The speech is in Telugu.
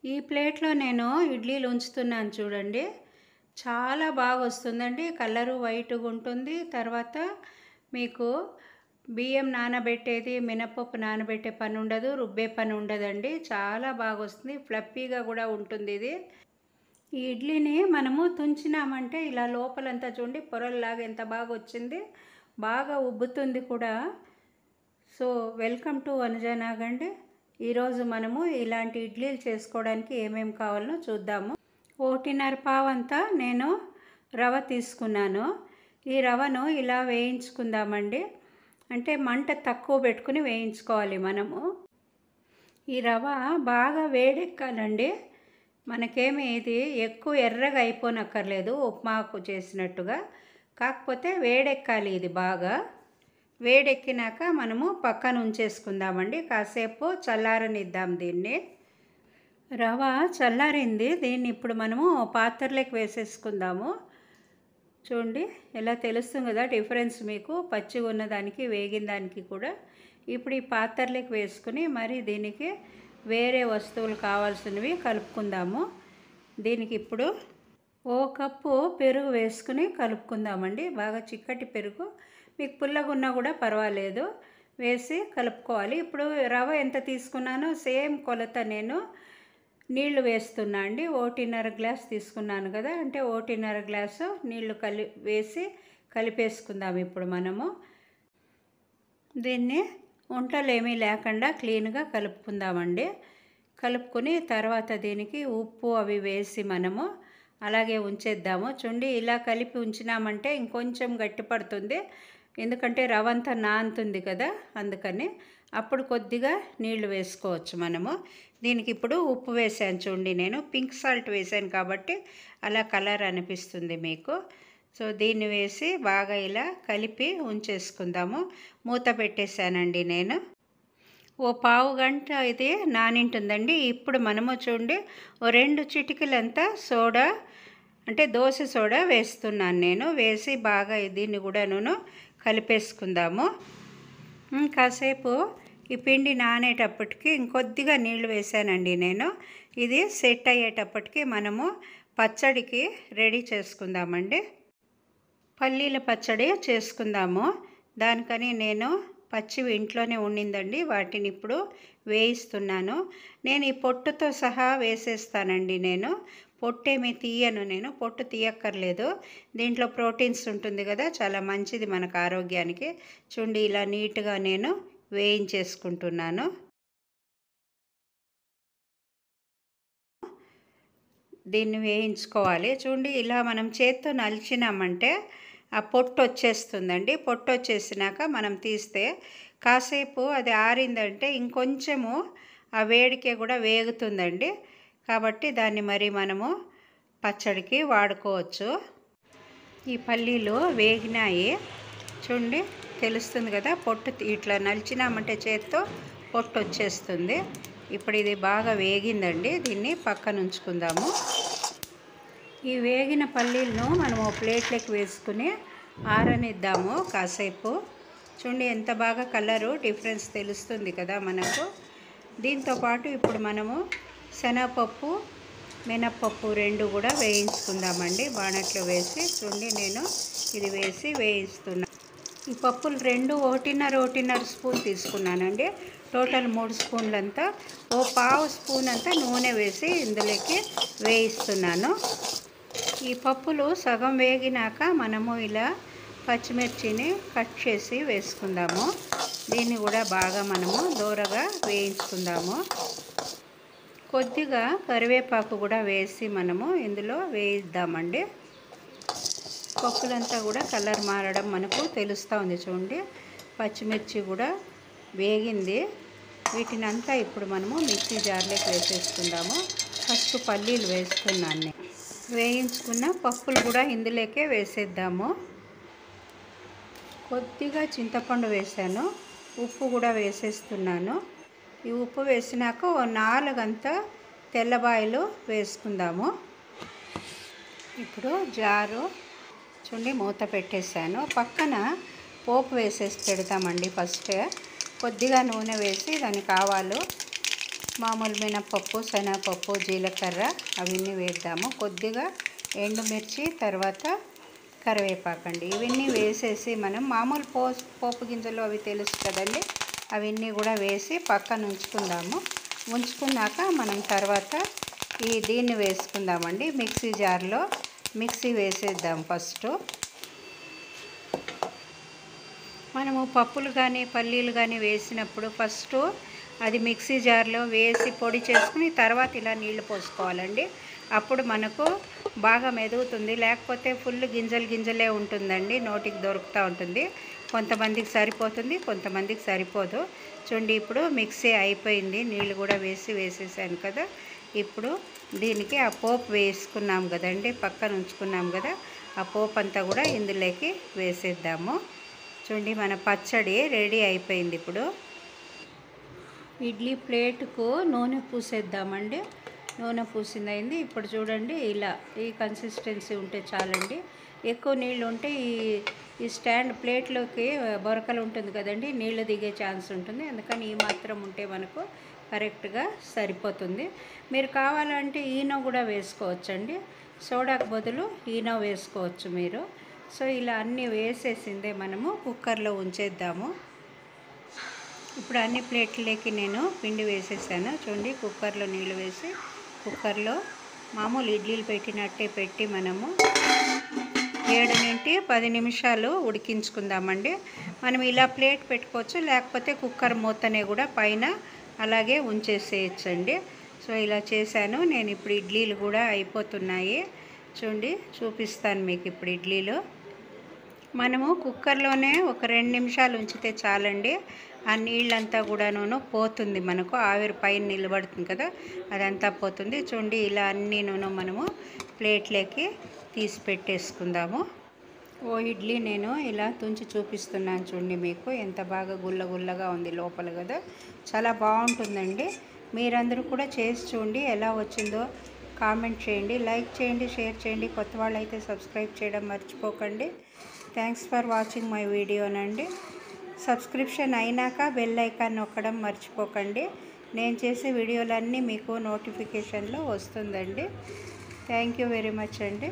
ఈ ప్లేట్‌లో నేను ఇడ్లీలు ఉంచుతున్నాను చూడండి. చాలా బాగా వస్తుందండి. కలరు వైట్‌గుంటుంది. తర్వాత మీకు బియ్యం నానబెట్టేది, మినపప్పు నానబెట్టే పనుండదు. రుబ్బే పని ఉండదండి. చాలా బాగొస్తుంది. ఫ్లఫీగా గూడా ఉంటుందిది. ఈ ఇడ్లీని మనము తుంచినామంటే ఇలా లోపలంతా చూడండి పొరల్లాగా ఎంత బాగొచ్చింది. బాగా ఉబ్బుతుంది కూడా. సో, వెల్కమ్ టు వనజానాగండి. ఈరోజు మనము ఇలాంటి ఇడ్లీలు చేసుకోవడానికి ఏమేమి కావాలో చూద్దాము. 1.5 పావంతా నేను రవ తీసుకున్నాను. ఈ రవను ఇలా వేయించుకుందామండి. అంటే మంట తక్కువ పెట్టుకుని వేయించుకోవాలి మనము. ఈ రవ బాగా వేడెక్కాలండి. మనకేమి ఇది ఎక్కువ ఎర్రగా అయిపోనక్కర్లేదు ఉప్మాకు చేసినట్టుగా. కాకపోతే వేడెక్కాలి ఇది బాగా. వేడెక్కినాక మనము పక్కన ఉంచేసుకుందామండి. కాసేపు చల్లారనిద్దాం దీన్ని. రవ చల్లారింది. దీన్ని ఇప్పుడు మనము పాత్రలోకి వేసేసుకుందాము. చూడండి ఎలా తెలుస్తుంది కదా డిఫరెన్స్ మీకు, పచ్చిగా ఉన్నదానికి వేగిన దానికి కూడా. ఇప్పుడు ఈ పాత్రలోకి వేసుకుని మరి దీనికి వేరే వస్తువులు కావాల్సినవి కలుపుకుందాము. దీనికి ఇప్పుడు 1 కప్పు పెరుగు వేసుకుని కలుపుకుందామండి. బాగా చిక్కటి పెరుగు, మీకు పుల్లగా ఉన్నా కూడా పర్వాలేదు, వేసి కలుపుకోవాలి. ఇప్పుడు రవ ఎంత తీసుకున్నానో సేమ్ కొలత నేను నీళ్లు వేస్తున్నా అండి. 1.5 గ్లాస్ తీసుకున్నాను కదా, అంటే 1.5 గ్లాసు నీళ్లు వేసి కలిపేసుకుందాం ఇప్పుడు మనము. దీన్ని ఉంటలేమీ లేకుండా క్లీన్గా కలుపుకుందామండి. కలుపుకొని తర్వాత దీనికి ఉప్పు అవి వేసి మనము అలాగే ఉంచేద్దాము. చూడండి ఇలా కలిపి ఉంచినామంటే ఇంకొంచెం గట్టిపడుతుంది, ఎందుకంటే రవంతా నానుతుంది కదా, అందుకని. అప్పుడు కొద్దిగా నీళ్లు వేసుకోవచ్చు మనము. దీనికి ఇప్పుడు ఉప్పు వేసాను చూడండి, నేను పింక్ సాల్ట్ వేసాను కాబట్టి అలా కలర్ అనిపిస్తుంది మీకు. సో దీన్ని వేసి బాగా ఇలా కలిపి ఉంచేసుకుందాము. మూత పెట్టేశానండి నేను. ఓ పావు గంట ఇది నానింటుందండి. ఇప్పుడు మనము చూడండి 2 చిటికలంతా సోడా, అంటే దోశ సోడా వేస్తున్నాను నేను. వేసి బాగా దీన్ని కూడా కలిపేసుకుందాము. కాసేపు ఈ పిండి నానేటప్పటికి ఇంకొద్దిగా నీళ్లు వేసానండి నేను. ఇది సెట్ అయ్యేటప్పటికి మనము పచ్చడికి రెడీ చేసుకుందామండి. పల్లీల పచ్చడి చేసుకుందాము. దానికని నేను పచ్చివి ఇంట్లోనే ఉండిందండి, వాటిని ఇప్పుడు వేయిస్తున్నాను. నేను ఈ పొట్టుతో సహా వేసేస్తానండి. నేను పొట్టేమీ తీయను, నేను పొట్టు తీయక్కర్లేదు. దీంట్లో ప్రోటీన్స్ ఉంటుంది కదా, చాలా మంచిది మనకు ఆరోగ్యానికి. చూడండి ఇలా నీట్గా నేను వేయించేసుకుంటున్నాను. దీన్ని వేయించుకోవాలి. చూడండి ఇలా మనం చేత్తో నలిచినామంటే ఆ పొట్టు వచ్చేస్తుందండి. పొట్టు వచ్చేసినాక మనం తీస్తే కాసేపు అది ఆరిందంటే ఇంకొంచెము ఆ వేడికే కూడా వేగుతుందండి. కాబట్టి దాన్ని మరి మనము పచ్చడికి వాడుకోవచ్చు. ఈ పల్లీలు వేగినాయి చూడండి, తెలుస్తుంది కదా, పొట్టు ఇట్లా నలిచినామంటే చేత్తో పొట్టు వచ్చేస్తుంది. ఇప్పుడు ఇది బాగా వేగిందండి. దీన్ని పక్కన ఉంచుకుందాము. ఈ వేగిన పల్లీలను మనము ప్లేట్లోకి వేసుకుని ఆరనిద్దాము కాసేపు. చూడండి ఎంత బాగా కలరు డిఫరెన్స్ తెలుస్తుంది కదా మనకు. దీంతోపాటు ఇప్పుడు మనము శనగపప్పు, మినప్పప్పు 2 కూడా వేయించుకుందామండి బాణట్లో వేసి. చూడండి నేను ఇది వేసి వేయిస్తున్నా. ఈ పప్పులు 2 1.5 స్పూన్ తీసుకున్నానండి. టోటల్ 3 స్పూన్లంతా. ఓ పావు స్పూన్ అంతా నూనె వేసి ఇందులోకి వేయిస్తున్నాను. ఈ పప్పులు సగం వేగినాక మనము ఇలా పచ్చిమిర్చిని కట్ చేసి వేసుకుందాము. దీన్ని కూడా బాగా మనము దూరగా వేయించుకుందాము. కొద్దిగా కరివేపాకు కూడా వేసి మనము ఇందులో వేయిద్దామండి. పప్పులంతా కూడా కలర్ మారడం మనకు తెలుస్తూ ఉంది చూడండి. పచ్చిమిర్చి కూడా వేగింది. వీటిని అంతా ఇప్పుడు మనము మిక్సీ జార్లోకి వేసేసుకుందాము. ఫస్ట్ పల్లీలు వేస్తున్నాను. వేయించుకున్న పప్పులు కూడా ఇందులోకే వేసేద్దాము. కొద్దిగా చింతపండు వేసాను, ఉప్పు కూడా వేసేస్తున్నాను. ఈ ఉప్పు వేసినాక ఓ 4 తెల్లబాయలు వేసుకుందాము. ఇప్పుడు జారు చూడండి మూత పెట్టేశాను. పక్కన పోపు వేసేసి పెడతామండి. ఫస్ట్ కొద్దిగా నూనె వేసి దానికి ఆవాలు, మామూలు మినపప్పు, శనగపప్పు, జీలకర్ర అవన్నీ వేద్దాము. కొద్దిగా ఎండుమిర్చి, తర్వాత కరివేపాకండి. ఇవన్నీ వేసేసి మనం మామూలు పోపు గింజలు అవి తెలుసు కదండి, అవన్నీ కూడా వేసి పక్కన ఉంచుకుందాము. ఉంచుకున్నాక మనం తర్వాత దీన్ని వేసుకుందామండి. మిక్సీ జార్లో మిక్సీ వేసేద్దాం. ఫస్ట్ మనము పప్పులు కానీ పల్లీలు కానీ వేసినప్పుడు ఫస్ట్ అది మిక్సీ జార్లో వేసి పొడి చేసుకుని తర్వాత ఇలా నీళ్లు పోసుకోవాలండి. అప్పుడు మనకు బాగా మెదుగుతుంది. లేకపోతే ఫుల్ గింజలే ఉంటుందండి, నోటికి దొరుకుతూ ఉంటుంది. కొంతమందికి సరిపోతుంది, కొంతమందికి సరిపోదు. చూడండి, ఇప్పుడు మిక్సీ అయిపోయింది. నీళ్ళు కూడా వేసేసాను కదా. ఇప్పుడు దీనికి ఆ పోపు వేసుకున్నాం కదండి, పక్కన ఉంచుకున్నాం కదా, ఆ పోపు అంతా కూడా ఇందులోకి వేసేద్దాము. చూడండి, మన పచ్చడి రెడీ అయిపోయింది. ఇప్పుడు ఇడ్లీ ప్లేటుకు నూనె పూసేద్దామండి. నూనె పూసిందైంది. ఇప్పుడు చూడండి, ఇలా ఈ కన్సిస్టెన్సీ ఉంటే చాలండి. ఎక్కువ నీళ్ళు ఉంటే ఈ స్టాండ్ ప్లేట్లోకి బొరకలు ఉంటుంది కదండి, నీళ్ళు దిగే ఛాన్స్ ఉంటుంది. అందుకని ఈ మాత్రం ఉంటే మనకు కరెక్ట్గా సరిపోతుంది. మీరు కావాలంటే ఈనో కూడా వేసుకోవచ్చండి. సోడాకు బదులు ఈనో వేసుకోవచ్చు మీరు. సో ఇలా అన్నీ వేసేసిందే మనము కుక్కర్లో ఉంచేద్దాము. ఇప్పుడు అన్ని ప్లేట్లకి నేను పిండి వేసేసాను. చూడండి, కుక్కర్లో నీళ్ళు వేసి కుక్కర్లో మామూలు ఇడ్లీలు పెట్టినట్టే పెట్టి మనము 7 నుండి 10 నిమిషాలు ఉడికించుకుందామండి. మనం ఇలా ప్లేట్ పెట్టుకోవచ్చు, లేకపోతే కుక్కర్ మూతనే కూడా పైన అలాగే ఉంచేసేయచ్చండి. సో ఇలా చేశాను నేను. ఇప్పుడు ఇడ్లీలు కూడా అయిపోతున్నాయి. చూడండి, చూపిస్తాను మీకు ఇప్పుడు ఇడ్లీలు. మనము కుక్కర్లోనే ఒక 2 నిమిషాలు ఉంచితే చాలండి. ఆ నీళ్ళంతా కూడాను పోతుంది, మనకు ఆవిరి పైన నిలబడుతుంది కదా, అదంతా పోతుంది. చూడండి, ఇలా అన్నీను మనము ప్లేట్లోకి తీసి పెట్టేసుకుందాము. ఇడ్లీ నేను ఇలా తుంచి చూపిస్తున్నాను. చూడండి, మీకు ఎంత బాగా గుల్లగా ఉంది లోపల కదా, చాలా బాగుంటుందండి. మీరందరూ కూడా చేసి చూడండి, ఎలా వచ్చిందో కామెంట్ చేయండి, లైక్ చేయండి, షేర్ చేయండి. కొత్త వాళ్ళు అయితే సబ్స్క్రైబ్ చేయడం మర్చిపోకండి. థ్యాంక్స్ ఫర్ వాచింగ్ మై వీడియోనండి. సబ్స్క్రిప్షన్ అయినాక బెల్ ఐకాన్ నొక్కడం మర్చిపోకండి. నేను చేసే వీడియోలన్నీ మీకు నోటిఫికేషన్లో వస్తుందండి. థ్యాంక్ యూ వెరీ మచ్ అండి.